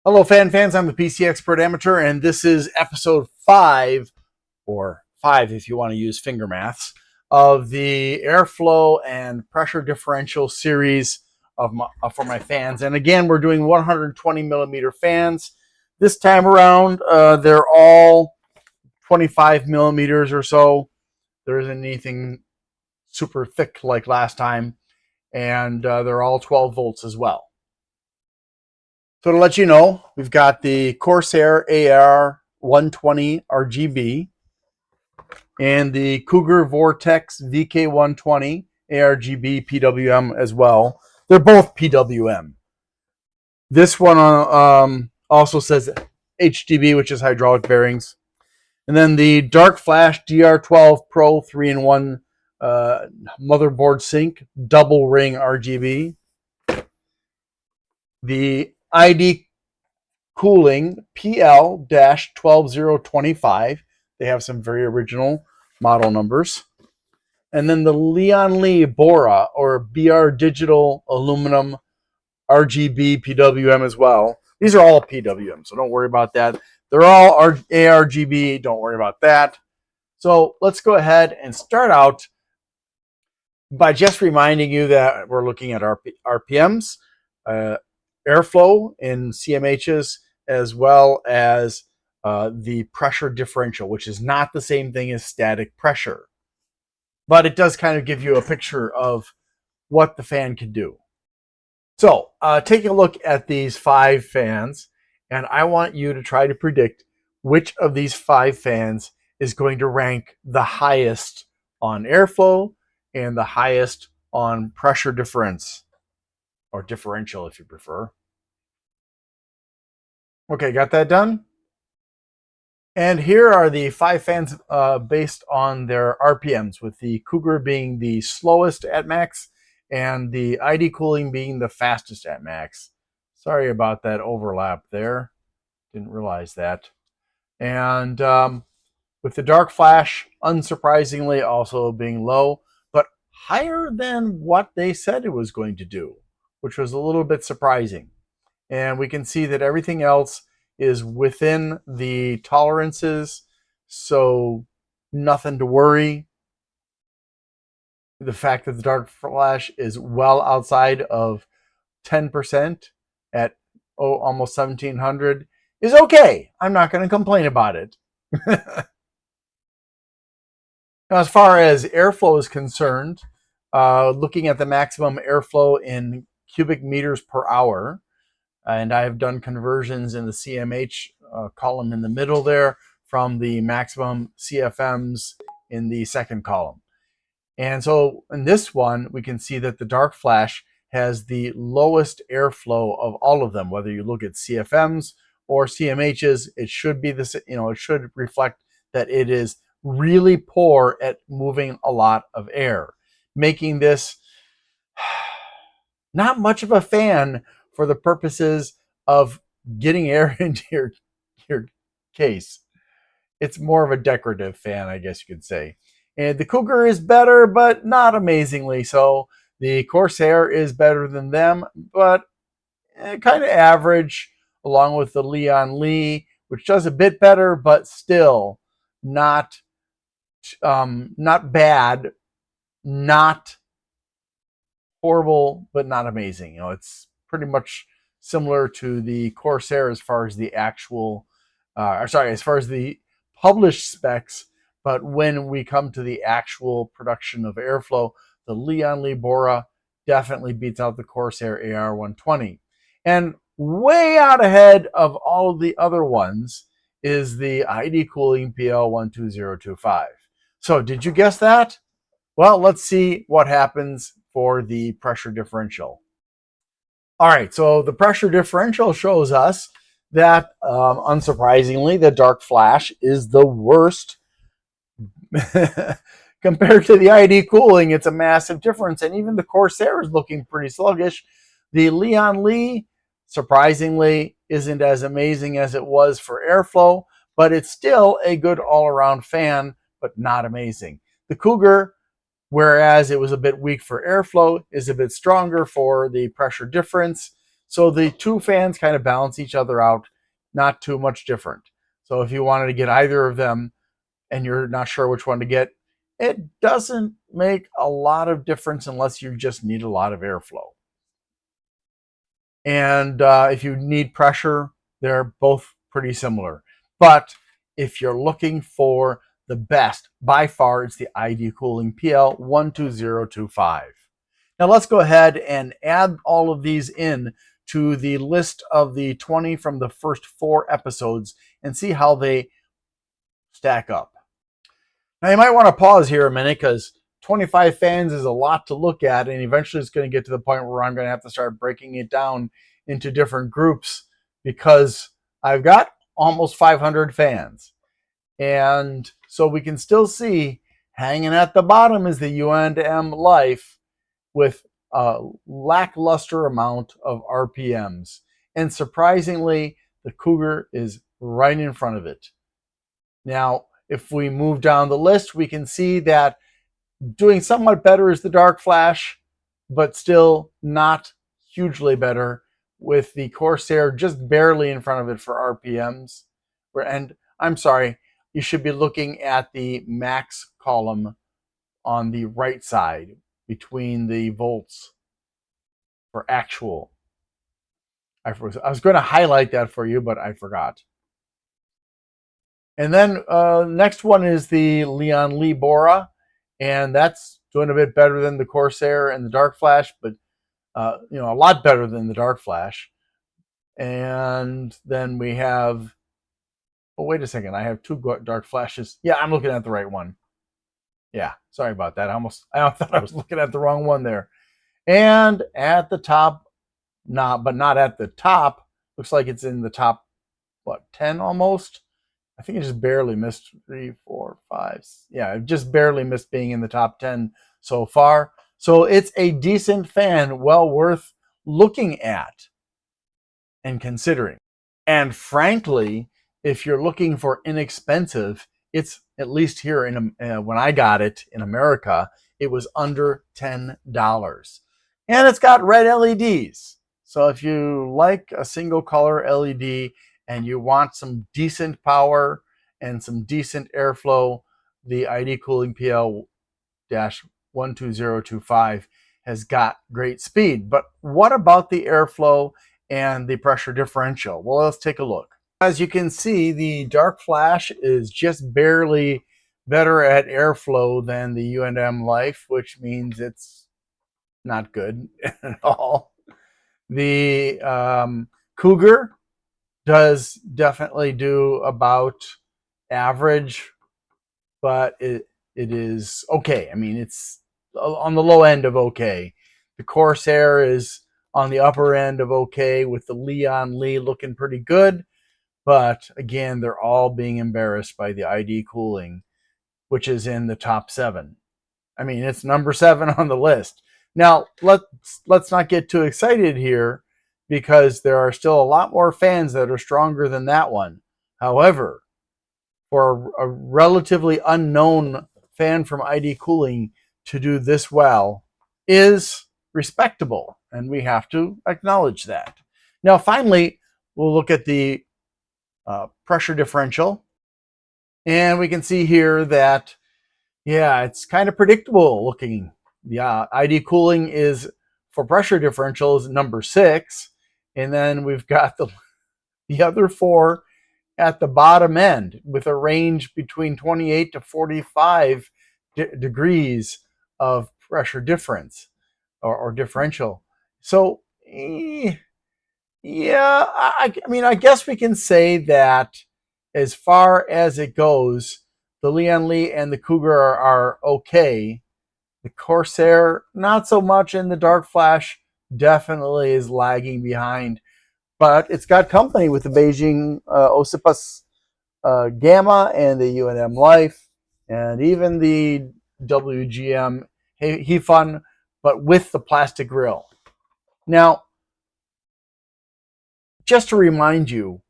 Hello, fans. I'm the PC Expert Amateur, and this is episode 5, or 5 if you want to use finger maths, of the airflow and pressure differential series for my fans. And again, we're doing 120 millimeter fans. This time around, they're all 25 millimeters or so. There isn't anything super thick like last time, and they're all 12 volts as well. So to let you know, we've got the Corsair AR120 RGB and the Cougar Vortex VK120 ARGB PWM as well. They're both PWM. This one also says HDB, which is hydraulic bearings. And then the darkFlash DR12 Pro 3-in-1 motherboard sync, double ring RGB. The ID cooling PL-12025. They have some very original model numbers. And then the LIan Bora or BR Digital Aluminum RGB PWM as well. These are all PWM, so don't worry about that. They're all ARGB, don't worry about that. So let's go ahead and start out by just reminding you that we're looking at RPMs, airflow in CMHs, as well as the pressure differential, which is not the same thing as static pressure. But it does kind of give you a picture of what the fan can do. So take a look at these 5 fans, and I want you to try to predict which of these 5 fans is going to rank the highest on airflow and the highest on pressure difference, or differential if you prefer. Okay, got that done? And here are the 5 fans based on their RPMs, with the Cougar being the slowest at max and the ID cooling being the fastest at max. Sorry about that overlap there. Didn't realize that. And with the darkFlash, unsurprisingly, also being low, but higher than what they said it was going to do, which was a little bit surprising. And we can see that everything else is within the tolerances, so nothing to worry. The fact that the darkFlash is well outside of 10% at almost 1700 is okay. I'm not going to complain about it. Now, as far as airflow is concerned, looking at the maximum airflow in cubic meters per hour, and I have done conversions in the CMH column in the middle there from the maximum CFMs in the second column. And so in this one, we can see that the darkFlash has the lowest airflow of all of them. Whether you look at CFMs or CMHs, it should be this, it should reflect that it is really poor at moving a lot of air, making this not much of a fan for the purposes of getting air into your case. It's more of a decorative fan, I guess you could say. And the Cougar is better, but not amazingly so. The Corsair is better than them, but kind of average, along with the LIan, which does a bit better, but still not bad, not horrible, but not amazing. It's pretty much similar to the Corsair as far as the actual, as far as the published specs. But when we come to the actual production of airflow, the LIan Bora definitely beats out the Corsair AR120. And way out ahead of all of the other ones is the ID cooling PL-12025. So did you guess that? Well, let's see what happens for the pressure differential. All right, so the pressure differential shows us that, unsurprisingly, the darkFlash is the worst. Compared to the ID cooling, it's a massive difference, and even the Corsair is looking pretty sluggish. The LIan, surprisingly, isn't as amazing as it was for airflow, but it's still a good all-around fan, but not amazing. The Cougar, whereas it was a bit weak for airflow, is a bit stronger for the pressure difference. So the two fans kind of balance each other out, not too much different. So if you wanted to get either of them and you're not sure which one to get, it doesn't make a lot of difference unless you just need a lot of airflow. And if you need pressure, they're both pretty similar. But if you're looking for the best, by far, it's the ID Cooling PL-12025. Now let's go ahead and add all of these in to the list of the 20 from the first 4 episodes and see how they stack up. Now you might want to pause here a minute because 25 fans is a lot to look at, and eventually it's going to get to the point where I'm going to have to start breaking it down into different groups because I've got almost 500 fans. And so we can still see hanging at the bottom is the UNM Life with a lackluster amount of RPMs. And surprisingly, the Cougar is right in front of it. Now, if we move down the list, we can see that doing somewhat better is the darkFlash, but still not hugely better, with the Corsair just barely in front of it for RPMs. And I'm sorry, you should be looking at the max column on the right side between the volts for actual. I was going to highlight that for you, but I forgot. And then next one is the LIan Bora, and that's doing a bit better than the Corsair and the darkFlash, but you know, a lot better than the darkFlash. And then we have, oh wait a second, I have 2 darkFlashes. Yeah, I'm looking at the right one. Yeah, sorry about that. I thought I was looking at the wrong one there. And at the top, but not at the top. Looks like it's in the top, what, 10 almost. I think it just barely missed 3, 4, 5. Yeah, it just barely missed being in the top 10 so far. So it's a decent fan, well worth looking at and considering. And frankly, if you're looking for inexpensive, it's, at least here in when I got it in America, it was under $10. And it's got red LEDs. So if you like a single color LED and you want some decent power and some decent airflow, the ID Cooling PL-12025 has got great speed. But what about the airflow and the pressure differential? Well, let's take a look. As you can see, the darkFlash is just barely better at airflow than the UNM Life, which means it's not good at all. The Cougar does definitely do about average, but it is okay. I mean, it's on the low end of okay. The Corsair is on the upper end of okay, with the LIan looking pretty good. But again, they're all being embarrassed by the ID Cooling, which is in the top 7. I mean, it's number 7 on the list. Now, let's not get too excited here, because there are still a lot more fans that are stronger than that one. However, for a relatively unknown fan from ID Cooling to do this well is respectable, and we have to acknowledge that. Now, finally, we'll look at the pressure differential, and we can see here that, yeah, it's kind of predictable looking. Yeah, ID Cooling is, for pressure differentials, number 6, and then we've got the other 4 at the bottom end with a range between 28 to 45 degrees of pressure difference or differential. So yeah, I mean, I guess we can say that as far as it goes, the LIan and the Cougar are okay. The Corsair, not so much, and the darkFlash definitely is lagging behind. But it's got company with the Beijing Ossipus Gamma and the UNM Life, and even the WGM Hefun, but with the plastic grill. Now, just to remind you,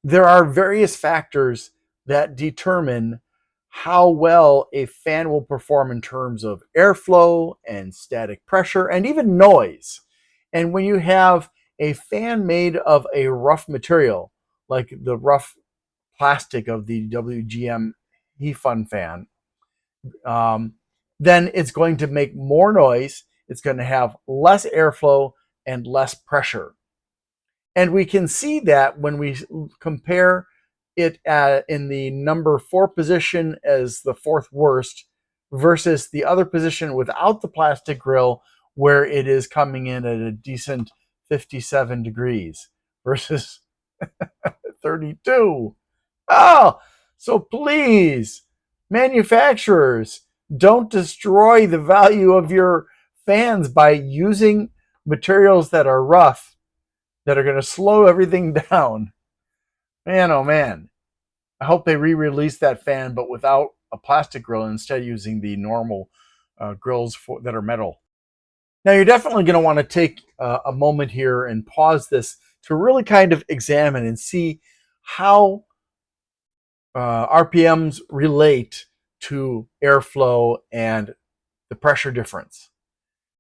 there are various factors that determine how well a fan will perform in terms of airflow and static pressure and even noise. And when you have a fan made of a rough material, like the rough plastic of the WGM HeFun fan, then it's going to make more noise. It's going to have less airflow and less pressure. And we can see that when we compare it in the number 4 position as the 4th worst versus the other position without the plastic grill, where it is coming in at a decent 57 degrees versus 32. Oh, so please, manufacturers, don't destroy the value of your fans by using materials that are rough, that are going to slow everything down. Man, oh man. I hope they re-release that fan, but without a plastic grill, instead using the normal grills that are metal. Now, you're definitely going to want to take a moment here and pause this to really kind of examine and see how RPMs relate to airflow and the pressure difference.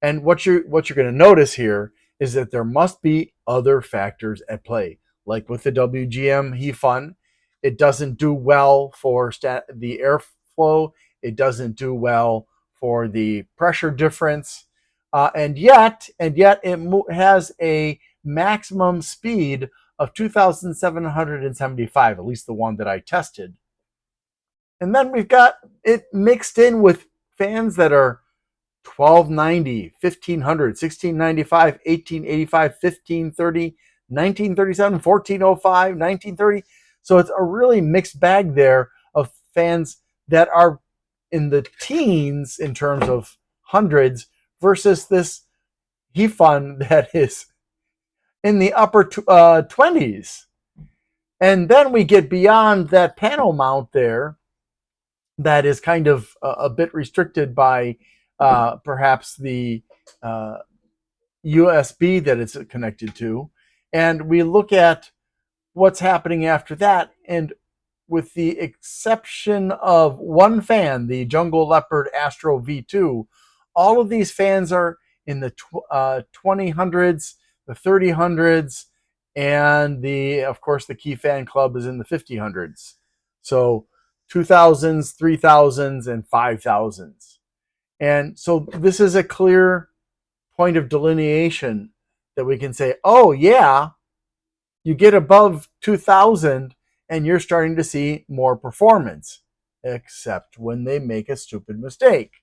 And what you're going to notice here is that there must be other factors at play. Like with the WGM HeFun, it doesn't do well for the airflow. It doesn't do well for the pressure difference. And yet it has a maximum speed of 2,775, at least the one that I tested. And then we've got it mixed in with fans that are 1290, 1500, 1695, 1885, 1530, 1937, 1405, 1930. So it's a really mixed bag there of fans that are in the teens in terms of hundreds versus this HeFun that is in the upper 20s. And then we get beyond that panel mount there that is kind of a bit restricted by perhaps the USB that it's connected to. And we look at what's happening after that. And with the exception of one fan, the Jungle Leopard Astro V2, all of these fans are in the 2000s, the 3000s, and of course, the Key Fan Club is in the 5000s. So 2000s, 3000s, and 5000s. And so this is a clear point of delineation that we can say, oh yeah, you get above 2000 and you're starting to see more performance, except when they make a stupid mistake.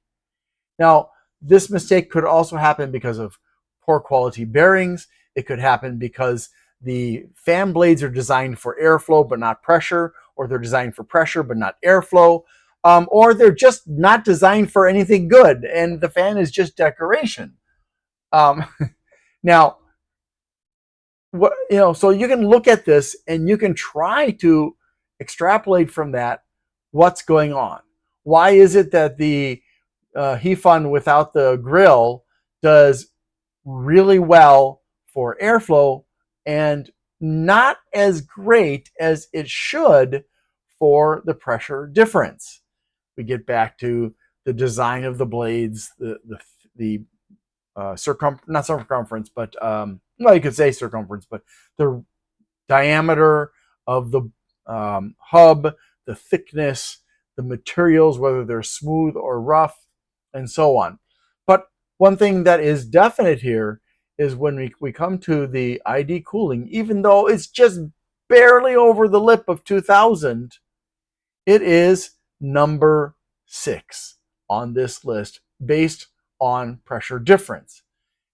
Now, this mistake could also happen because of poor quality bearings. It could happen because the fan blades are designed for airflow but not pressure, or they're designed for pressure but not airflow, or they're just not designed for anything good, and the fan is just decoration. Now, so you can look at this and you can try to extrapolate from that what's going on. Why is it that the HeFun without the grill does really well for airflow and not as great as it should for the pressure difference? We get back to the design of the blades, the not circumference, but well, you could say circumference, but the diameter of the hub, the thickness, the materials, whether they're smooth or rough, and so on. But one thing that is definite here is when we come to the ID cooling, even though it's just barely over the lip of 2000, it is number 6 on this list based on pressure difference.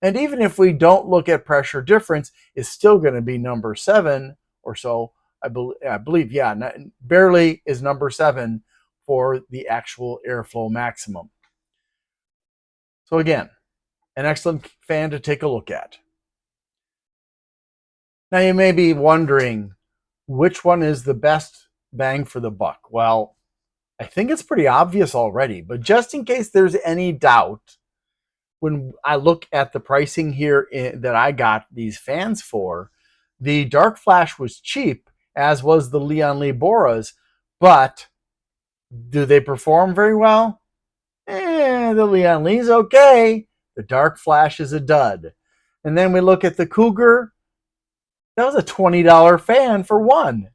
And even if we don't look at pressure difference, it's still going to be number 7 or so. I believe, yeah, barely is number 7 for the actual airflow maximum. So again, an excellent fan to take a look at. Now you may be wondering, which one is the best bang for the buck? Well, I think it's pretty obvious already, but just in case there's any doubt, when I look at the pricing here that I got these fans for, the darkFlash was cheap, as was the LIan Boras, but do they perform very well? The LIan's okay. The darkFlash is a dud. And then we look at the Cougar. That was a $20 fan for one.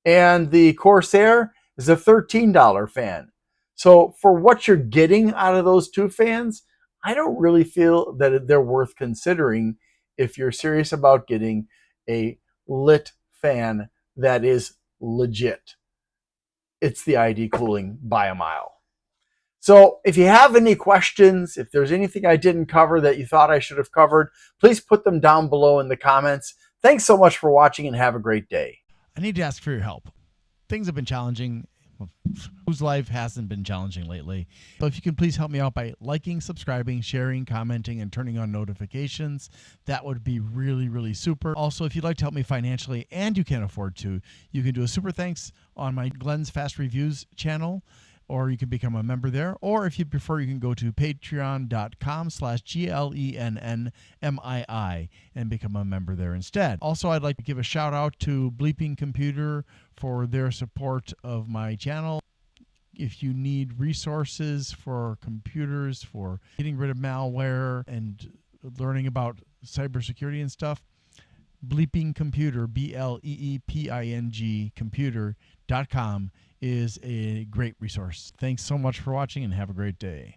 And the Corsair is a $13 fan. So for what you're getting out of those two fans, I don't really feel that they're worth considering if you're serious about getting a lit fan that is legit. It's the ID Cooling by a mile. So if you have any questions, if there's anything I didn't cover that you thought I should have covered, please put them down below in the comments. Thanks so much for watching and have a great day. I need to ask for your help. Things have been challenging. Whose life hasn't been challenging lately? So if you can please help me out by liking, subscribing, sharing, commenting, and turning on notifications, that would be really, really super. Also, if you'd like to help me financially and you can't afford to, you can do a super thanks on my Glenn's Fast Reviews channel, or you can become a member there. Or if you prefer, you can go to patreon.com/GLENNMII and become a member there instead. Also, I'd like to give a shout out to Bleeping Computer for their support of my channel. If you need resources for computers, for getting rid of malware and learning about cybersecurity and stuff, Bleeping Computer, BLEEPING computer.com is a great resource. Thanks so much for watching and have a great day.